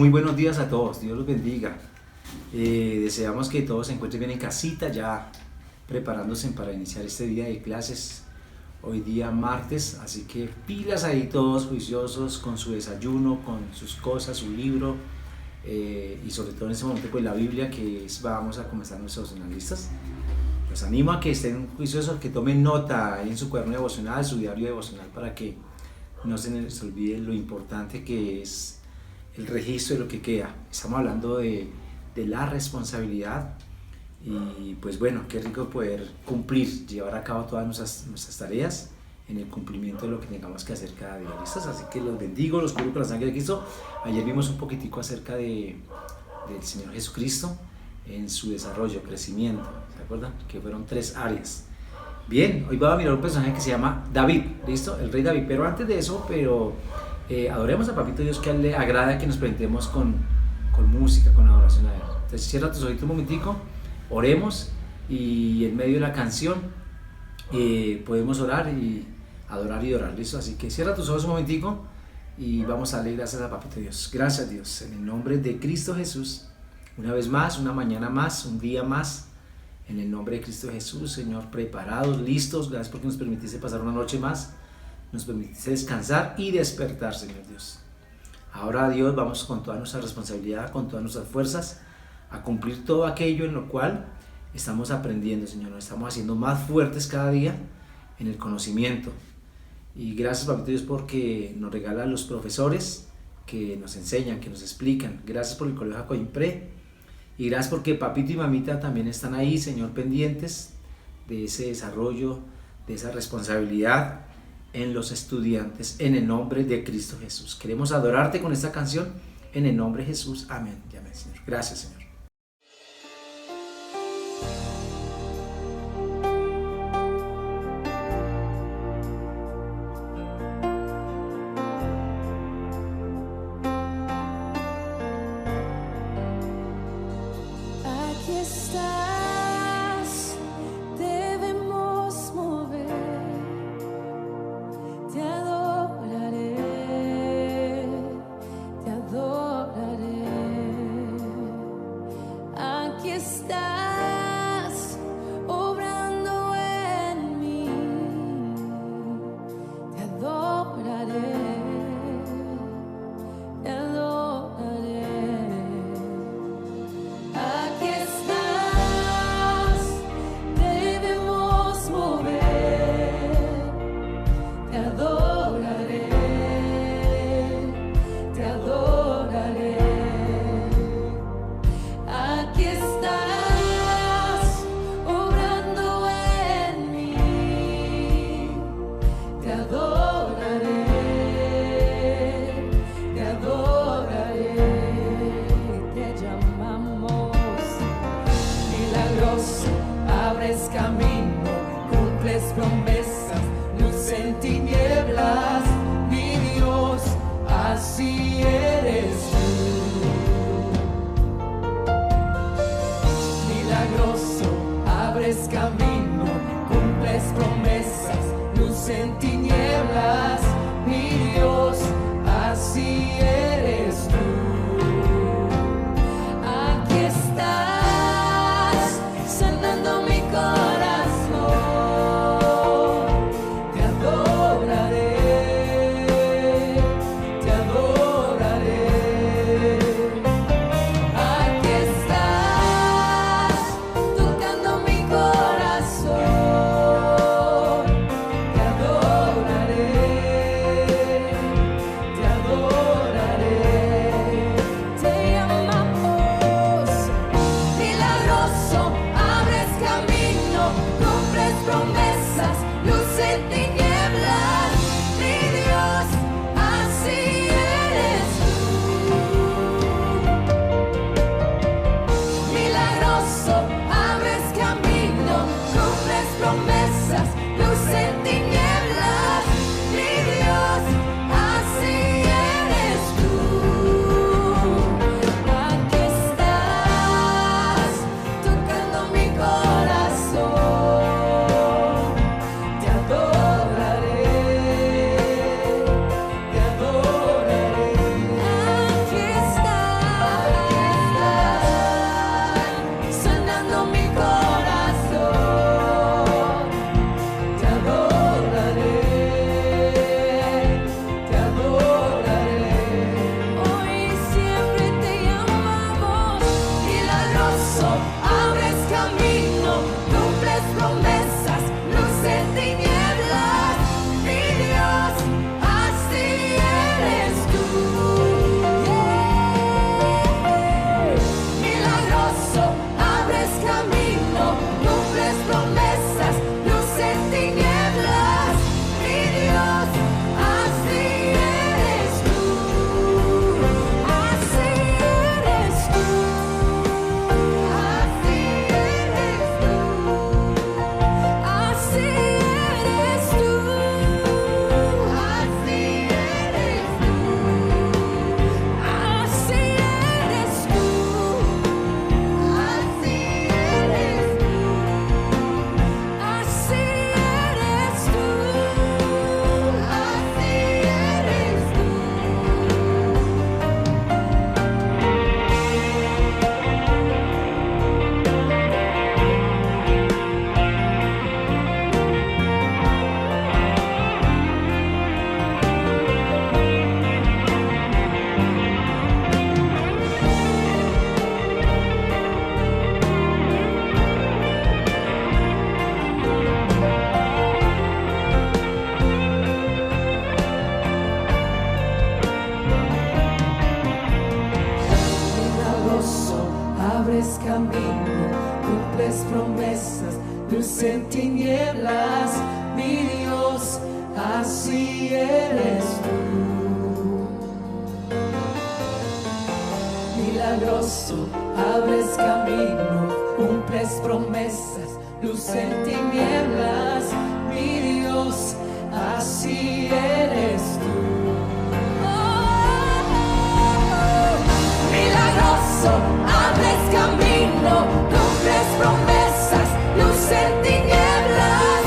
Muy buenos días a todos, Dios los bendiga. Deseamos que todos se encuentren bien en casita, ya preparándose para iniciar este día de clases, hoy día martes, así que pilas ahí todos juiciosos con su desayuno, con sus cosas, su libro y sobre todo en este momento pues la Biblia vamos a comenzar nuestros analistas. Los animo a que estén juiciosos, que tomen nota ahí en su cuaderno devocional, su diario devocional, para que no se les olvide lo importante que es el registro de lo que queda. Estamos hablando de la responsabilidad y pues bueno, qué rico poder cumplir, llevar a cabo todas nuestras tareas en el cumplimiento de lo que tengamos que hacer cada día. ¿Listos? Así que los bendigo, los cubro con la sangre de Cristo. Ayer vimos un poquitico acerca del Señor Jesucristo en su desarrollo, crecimiento, ¿se acuerdan? Que fueron 3 áreas. Bien, hoy vamos a mirar un personaje que se llama David, ¿listo? El rey David, pero antes de eso, adoremos a Papito Dios, que a él le agrada que nos presentemos con música, con adoración a él. Entonces cierra tus ojitos un momentico, oremos y en medio de la canción podemos orar y adorar y orar, ¿listo? Así que cierra tus ojos un momentico y vamos a darle gracias a Papito Dios. Gracias Dios, en el nombre de Cristo Jesús, una vez más, una mañana más, un día más, en el nombre de Cristo Jesús, Señor, preparados, listos. Gracias porque nos permitiste pasar una noche más, nos permitiste descansar y despertar, Señor Dios. Ahora, Dios, vamos con toda nuestra responsabilidad, con todas nuestras fuerzas, a cumplir todo aquello en lo cual estamos aprendiendo, Señor. Nos estamos haciendo más fuertes cada día en el conocimiento. Y gracias, Papito Dios, porque nos regala los profesores que nos enseñan, que nos explican. Gracias por el Colegio Acoimpre. Y gracias porque Papito y Mamita también están ahí, Señor, pendientes de ese desarrollo, de esa responsabilidad en los estudiantes, en el nombre de Cristo Jesús. Queremos adorarte con esta canción, en el nombre de Jesús. Amén. Y amén, Señor. Gracias, Señor. Aquí estás, debemos mover, te adoraré, te adoraré. Aquí estás, obrando en mí, te adoraré, te adoraré. Aquí estás, debemos mover, te adoraré, te adoraré. Aquí estás, obrando en mí, te adoraré, te adoraré. Te llamamos milagroso, abres camino, cumples promesas, luz en tinieblas, mi Dios, así eres tú. Milagroso, abres camino, cumples promesas, luz en tinieblas, mi Dios, así eres tú. Aquí estás, sanando mi corazón, te adoraré, te adoraré. Aquí estás, tocando mi corazón, te adoraré, te adoraré. camino, cumples promesas, luz en tinieblas, mi Dios, así eres tú, así eres tú, así eres tú, así eres tú, así eres tú, así eres tú, así eres tú, así eres tú, así eres tú. Milagroso, abres camino, cumples promesas, luz en tinieblas, mi Dios, así eres tú. Milagroso, abres camino, cumples promesas, luz en tinieblas, mi Dios, así eres tú. Milagroso, abres camino, cumples promesas, luz en tinieblas,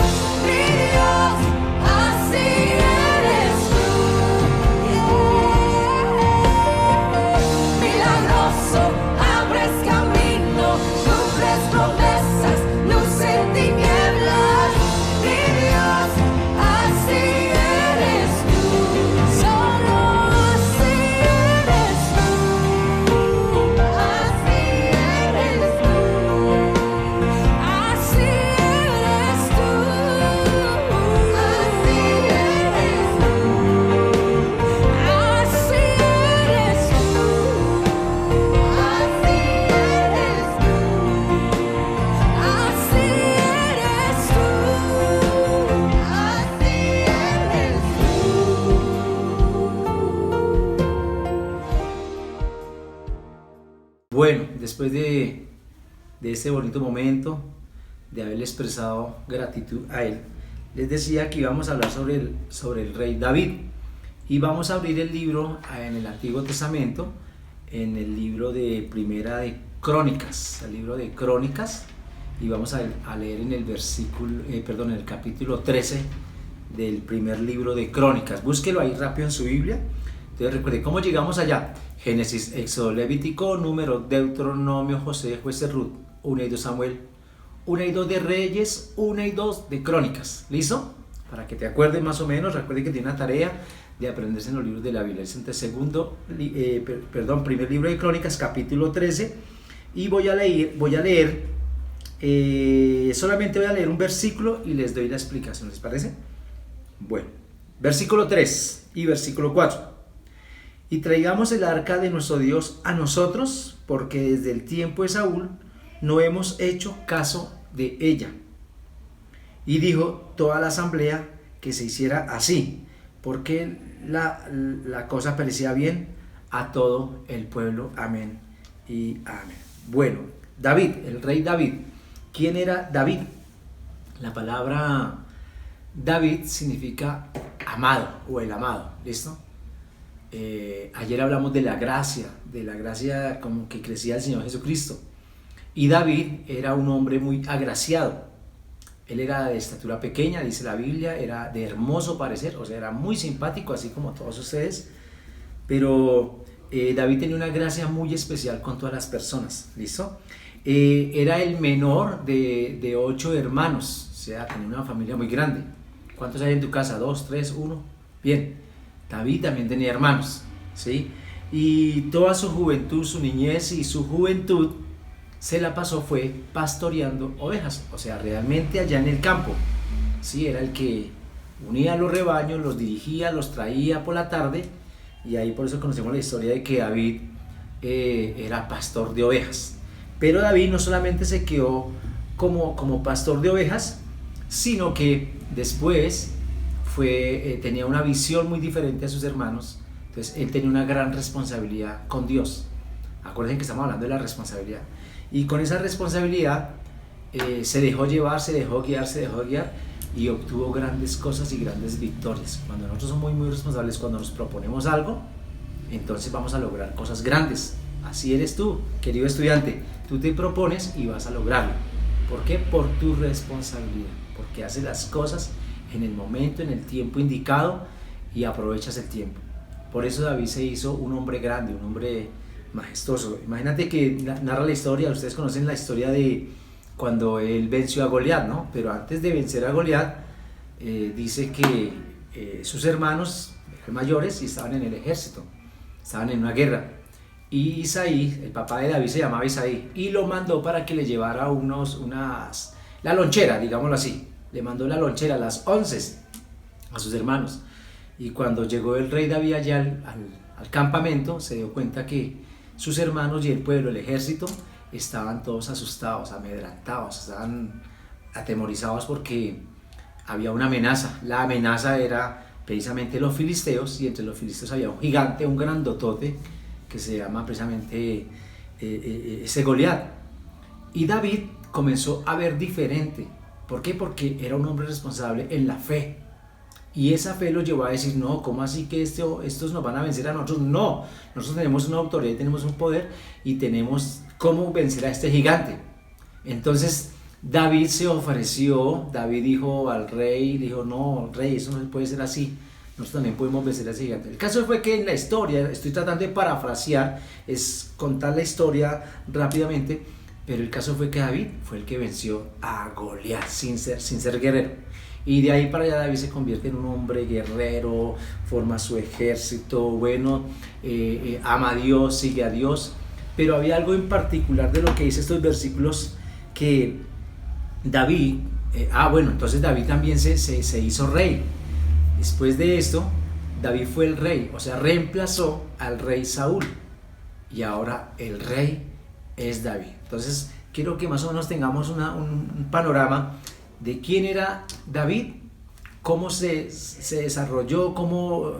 mi Dios, así eres tú. Milagroso, abres camino, cumples promesas, luz en tinieblas, mi Dios, así eres tú. Solo así eres tú. Así eres tú, así eres tú, así eres tú, así eres tú, así eres tú, así eres tú, así eres Bueno, después de este bonito momento, de haberle expresado gratitud a él, les decía que íbamos a hablar sobre el rey David. Y vamos a abrir el libro en el Antiguo Testamento, en el libro de Primera de Crónicas, el libro de Crónicas, y vamos a leer en el en el capítulo 13 del primer libro de Crónicas. Búsquelo ahí rápido en su Biblia. Entonces recuerde cómo llegamos allá: Génesis, Éxodo, Levítico, Número, Deuteronomio, José, Jueces, Ruth, 1 y 2 Samuel, 1 y 2 de Reyes, 1 y 2 de Crónicas. ¿Listo? Para que te acuerdes más o menos. Recuerde que tiene una tarea de aprenderse en los libros de la Biblia. Es el primer libro de Crónicas, capítulo 13, y voy a leer solamente voy a leer un versículo y les doy la explicación. ¿Les parece? Bueno, versículo 3 y versículo 4. Y traigamos el arca de nuestro Dios a nosotros, porque desde el tiempo de Saúl no hemos hecho caso de ella. Y dijo toda la asamblea que se hiciera así, porque la cosa parecía bien a todo el pueblo. Amén y amén. Bueno, David, el rey David. ¿Quién era David? La palabra David significa amado o el amado. ¿Listo? Ayer hablamos de la gracia como que crecía el Señor Jesucristo. Y David era un hombre muy agraciado. Él era de estatura pequeña, dice la Biblia, era de hermoso parecer, o sea, era muy simpático, así como todos ustedes. Pero David tenía una gracia muy especial con todas las personas. ¿Listo? Era el menor de 8 hermanos, o sea, tenía una familia muy grande. ¿Cuántos hay en tu casa? ¿2, 3, 1? Bien. David también tenía hermanos, ¿sí? Y toda su juventud, su niñez y su juventud se la pasó fue pastoreando ovejas, o sea, realmente allá en el campo, ¿sí? Era el que unía los rebaños, los dirigía, los traía por la tarde, y ahí por eso conocemos la historia de que David era pastor de ovejas. Pero David no solamente se quedó como pastor de ovejas, sino que después tenía una visión muy diferente a sus hermanos. Entonces él tenía una gran responsabilidad con Dios. Acuérdense que estamos hablando de la responsabilidad. Y con esa responsabilidad se dejó llevar, se dejó guiar y obtuvo grandes cosas y grandes victorias. Cuando nosotros somos muy responsables, cuando nos proponemos algo, entonces vamos a lograr cosas grandes. Así eres tú, querido estudiante. Tú te propones y vas a lograrlo. ¿Por qué? Por tu responsabilidad. Porque haces las cosas en el momento, en el tiempo indicado y aprovechas el tiempo. Por eso David se hizo un hombre grande, un hombre majestuoso. Imagínate que narra la historia, ustedes conocen la historia de cuando él venció a Goliat, ¿no? Pero antes de vencer a Goliat, dice que sus hermanos mayores estaban en el ejército, estaban en una guerra. Y Isaí, el papá de David se llamaba Isaí, y lo mandó para que le llevara la lonchera, digámoslo así. Le mandó la lonchera, las onces, a sus hermanos. Y cuando llegó el rey David allá al campamento, se dio cuenta que sus hermanos y el pueblo, el ejército, estaban todos asustados, amedrentados, estaban atemorizados porque había una amenaza. La amenaza era precisamente los filisteos, y entre los filisteos había un gigante, un grandotote, que se llama precisamente ese Goliat. Y David comenzó a ver diferente. ¿Por qué? Porque era un hombre responsable en la fe. Y esa fe lo llevó a decir, no, ¿cómo así que estos nos van a vencer a nosotros? No, nosotros tenemos una autoridad, tenemos un poder y tenemos cómo vencer a este gigante. Entonces David se ofreció, David dijo al rey, dijo, no, rey, eso no puede ser así. Nosotros también podemos vencer a ese gigante. El caso fue que en la historia, estoy tratando de parafrasear, es contar la historia rápidamente, pero el caso fue que David fue el que venció a Goliat sin ser guerrero. Y de ahí para allá David se convierte en un hombre guerrero, forma su ejército, bueno, ama a Dios, sigue a Dios. Pero había algo en particular de lo que dice estos versículos que David, entonces David también se hizo rey. Después de esto, David fue el rey, o sea, reemplazó al rey Saúl. Y ahora el rey es David. Entonces, quiero que más o menos tengamos un panorama de quién era David, cómo se desarrolló, cómo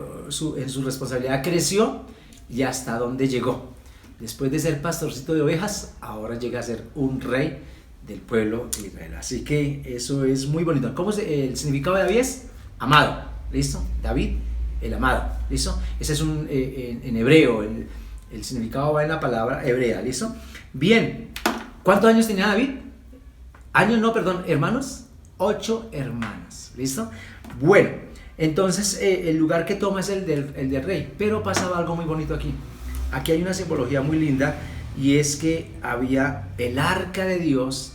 en su responsabilidad creció y hasta dónde llegó. Después de ser pastorcito de ovejas, ahora llega a ser un rey del pueblo de Israel. Así que eso es muy bonito. El significado de David es amado. ¿Listo? David, el amado. ¿Listo? Ese es en hebreo. El significado va en la palabra hebrea. ¿Listo? Bien. ¿Cuántos años tenía David? Hermanos. 8 hermanos. ¿Listo? Bueno, entonces el lugar que toma es el del rey. Pero pasaba algo muy bonito aquí. Aquí hay una simbología muy linda, y es que había el arca de Dios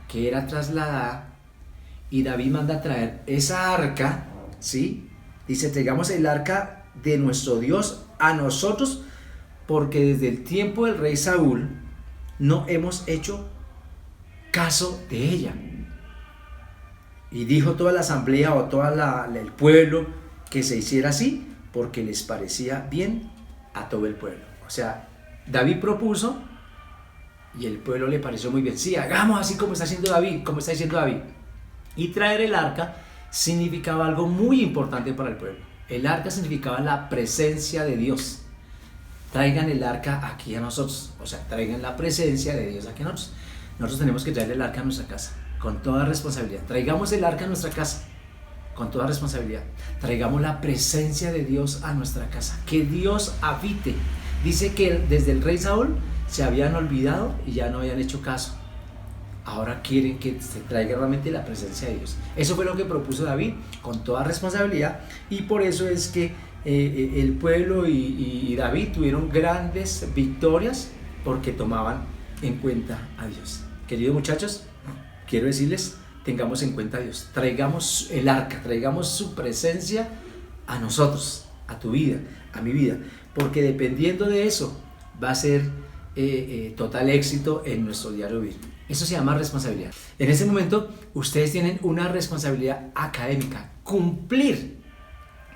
que era trasladada, y David manda a traer esa arca, ¿sí? Dice, traigamos el arca de nuestro Dios a nosotros, porque desde el tiempo del rey Saúl no hemos hecho caso de ella. Y dijo toda la asamblea o todo el pueblo que se hiciera así, porque les parecía bien a todo el pueblo. O sea, David propuso y el pueblo le pareció muy bien. Sí, hagamos así como está haciendo David, como está diciendo David. Y traer el arca significaba algo muy importante para el pueblo. El arca significaba la presencia de Dios. Traigan el arca aquí a nosotros. O sea, traigan la presencia de Dios aquí a nosotros. Nosotros tenemos que traer el arca a nuestra casa, con toda responsabilidad. Traigamos el arca a nuestra casa, con toda responsabilidad. Traigamos la presencia de Dios a nuestra casa. Que Dios habite. Dice que desde el rey Saúl se habían olvidado y ya no habían hecho caso. Ahora quieren que se traiga realmente la presencia de Dios. Eso fue lo que propuso David con toda responsabilidad, y por eso es que el pueblo y David tuvieron grandes victorias porque tomaban en cuenta a Dios. Queridos muchachos, quiero decirles, tengamos en cuenta a Dios. Traigamos el arca, traigamos su presencia a nosotros, a tu vida, a mi vida, porque dependiendo de eso va a ser total éxito en nuestro diario vivir. Eso se llama responsabilidad. En ese momento ustedes tienen una responsabilidad académica, cumplir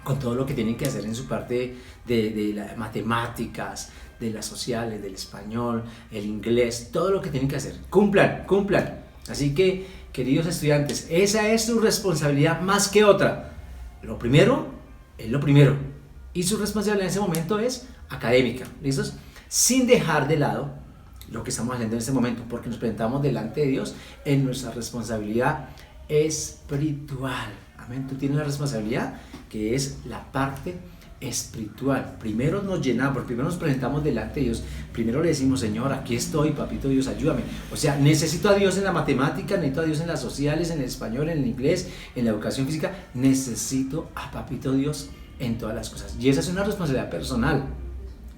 con todo lo que tienen que hacer en su parte de las matemáticas, de las sociales, del español, el inglés, todo lo que tienen que hacer. Cumplan, cumplan. Así que, queridos estudiantes, esa es su responsabilidad más que otra. Lo primero es lo primero. Y su responsabilidad en ese momento es académica. ¿Listos? Sin dejar de lado lo que estamos haciendo en este momento, porque nos presentamos delante de Dios en nuestra responsabilidad espiritual. Amén. Tú tienes la responsabilidad que es la parte espiritual. Primero nos llenamos, primero nos presentamos delante de Dios, primero le decimos: Señor, aquí estoy, papito Dios, ayúdame. O sea, necesito a Dios en la matemática, necesito a Dios en las sociales, en el español, en el inglés, en la educación física, necesito a papito Dios en todas las cosas. Y esa es una responsabilidad personal.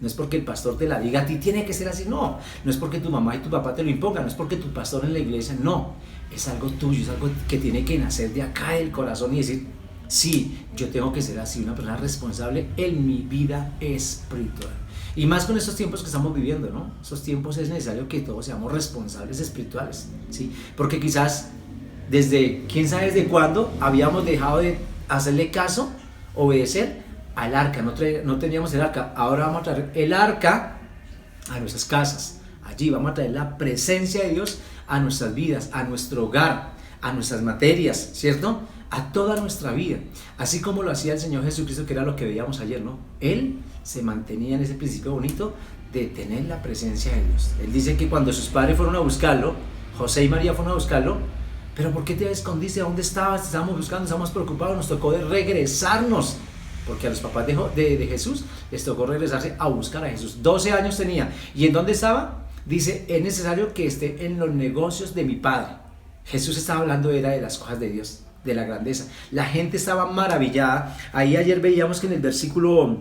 No es porque el pastor te la diga a ti, tiene que ser así, no. No es porque tu mamá y tu papá te lo impongan, no es porque tu pastor en la iglesia, no. Es algo tuyo, es algo que tiene que nacer de acá del corazón y decir: sí, yo tengo que ser así, una persona responsable en mi vida espiritual. Y más con estos tiempos que estamos viviendo, ¿no? Esos tiempos es necesario que todos seamos responsables espirituales, ¿sí? Porque quizás desde, quién sabe desde cuándo, habíamos dejado de hacerle caso, obedecer al arca, no teníamos el arca. Ahora vamos a traer el arca a nuestras casas. Allí vamos a traer la presencia de Dios a nuestras vidas, a nuestro hogar, a nuestras materias, ¿cierto? A toda nuestra vida, así como lo hacía el Señor Jesucristo, que era lo que veíamos ayer, ¿no? Él se mantenía en ese principio bonito de tener la presencia de Dios. Él dice que cuando sus padres fueron a buscarlo, José y María fueron a buscarlo: ¿pero por qué te escondiste? ¿Dónde estabas? Te estábamos buscando, estábamos preocupados, nos tocó de regresarnos. Porque a los papás de Jesús les tocó regresarse a buscar a Jesús. 12 años tenía. ¿Y en dónde estaba? Dice: es necesario que esté en los negocios de mi Padre. Jesús estaba hablando era de las cosas de Dios, de la grandeza. La gente estaba maravillada. Ahí ayer veíamos que en el versículo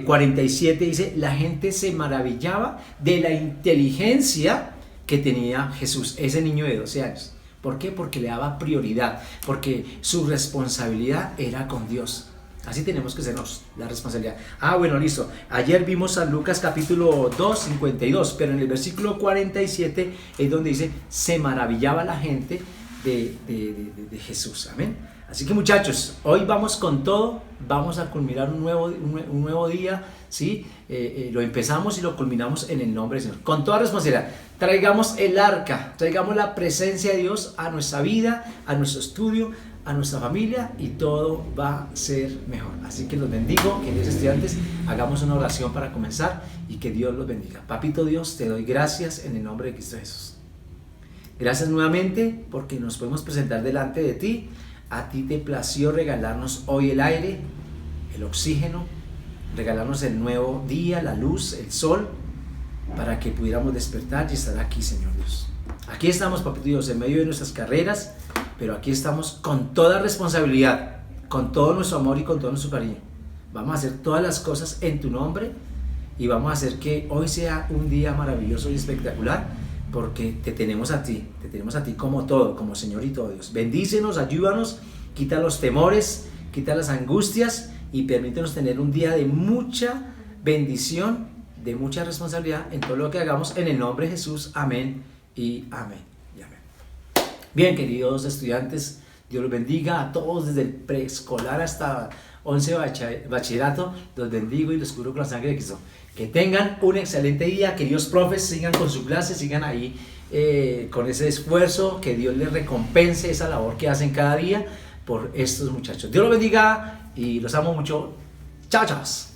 47 dice: la gente se maravillaba de la inteligencia que tenía Jesús, ese niño de 12 años. ¿Por qué? Porque le daba prioridad, porque su responsabilidad era con Dios. Así tenemos que sernos, la responsabilidad. Bueno, listo. Ayer vimos a Lucas capítulo 2, 52, pero en el versículo 47 es donde dice: se maravillaba la gente de Jesús. Amén. Así que, muchachos, hoy vamos con todo, vamos a culminar un nuevo día, ¿sí? Lo empezamos y lo culminamos en el nombre del Señor. Con toda responsabilidad, traigamos el arca, traigamos la presencia de Dios a nuestra vida, a nuestro estudio, a nuestra familia, y todo va a ser mejor. Así que los bendigo, queridos estudiantes, hagamos una oración para comenzar y que Dios los bendiga. Papito Dios, te doy gracias en el nombre de Cristo Jesús. Gracias nuevamente porque nos podemos presentar delante de ti. A ti te plació regalarnos hoy el aire, el oxígeno, regalarnos el nuevo día, la luz, el sol, para que pudiéramos despertar y estar aquí, Señor Dios. Aquí estamos, Papito Dios, en medio de nuestras carreras, pero aquí estamos con toda responsabilidad, con todo nuestro amor y con todo nuestro cariño. Vamos a hacer todas las cosas en tu nombre y vamos a hacer que hoy sea un día maravilloso y espectacular, porque te tenemos a ti como todo, como Señor y todo Dios. Bendícenos, ayúdanos, quita los temores, quita las angustias y permítenos tener un día de mucha bendición, de mucha responsabilidad en todo lo que hagamos, en el nombre de Jesús. Amén y amén y amén. Bien, queridos estudiantes, Dios los bendiga a todos desde el preescolar hasta 11 bachillerato. Los bendigo y los cubro con la sangre de Cristo. Que tengan un excelente día, queridos profes, sigan con su clase, sigan ahí con ese esfuerzo, que Dios les recompense esa labor que hacen cada día por estos muchachos. Dios los bendiga y los amo mucho. Chao, chao.